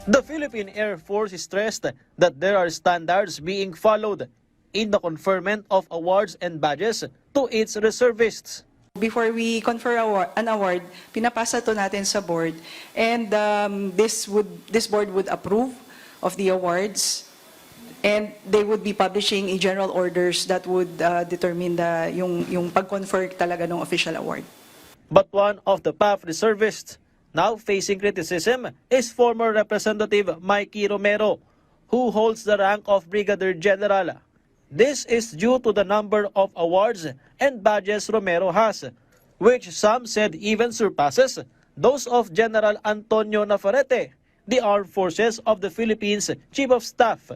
The Philippine Air Force stressed that there are standards being followed in the conferment of awards and badges to its reservists. Before we confer an award, pinapasa to natin sa board, and this board would approve of the awards, and they would be publishing a general orders that would determine yung pag-confer talaga ng official award. But one of the PAF reservists now facing criticism is former Representative Mikey Romero, who holds the rank of Brigadier General. This is due to the number of awards and badges Romero has, which some said even surpasses those of General Antonio Navarrete, the Armed Forces of the Philippines Chief of Staff.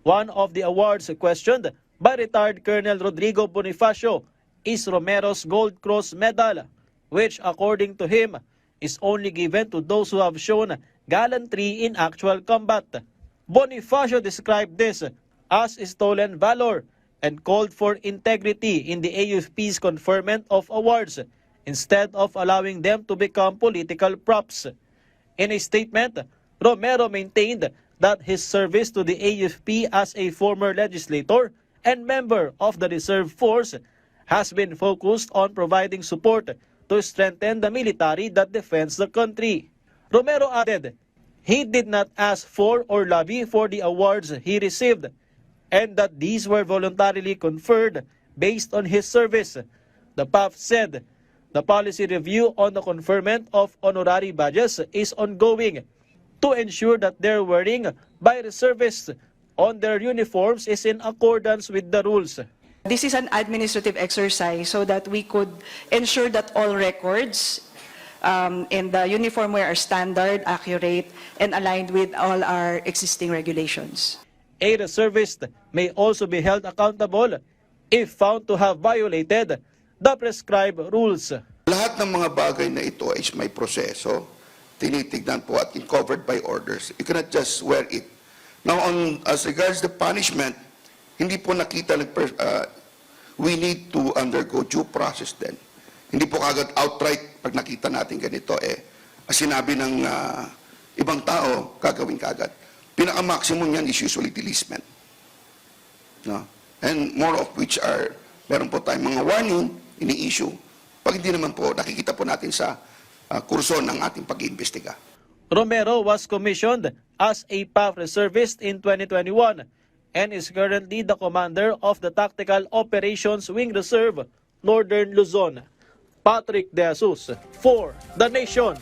One of the awards questioned by retired Colonel Rodrigo Bonifacio is Romero's Gold Cross Medal, which according to him is only given to those who have shown gallantry in actual combat. Bonifacio described this as stolen valor and called for integrity in the AFP's conferment of awards instead of allowing them to become political props. In a statement, Romero maintained that his service to the AFP as a former legislator and member of the reserve force has been focused on providing support to strengthen the military that defends the country. Romero added, he did not ask for or lobby for the awards he received, and that these were voluntarily conferred based on his service. The PAF said the policy review on the conferment of honorary badges is ongoing to ensure that their wearing by reservists on their uniforms is in accordance with the rules. This is an administrative exercise so that we could ensure that all records in the uniform wear are standard, accurate, and aligned with all our existing regulations. A reservist may also be held accountable if found to have violated the prescribed rules. Lahat ng mga bagay na ito is may proseso, tinitignan po at covered by orders. You cannot just wear it. Now, as regards the punishment, hindi po nakita, we need to undergo due process then. Hindi po kagad outright pag nakita natin ganito, sinabi ng ibang tao, gagawin kagad. Pinaka-maximum yan is usually delisment. No? And more of which are, meron po tayong mga warning, ini-issue. Pag hindi naman po, nakikita po natin sa kurso ng ating pag-iimbestiga. Romero was commissioned as a PAF reservist in 2021 and is currently the commander of the Tactical Operations Wing Reserve, Northern Luzon. Patrick De Jesus for The Nation.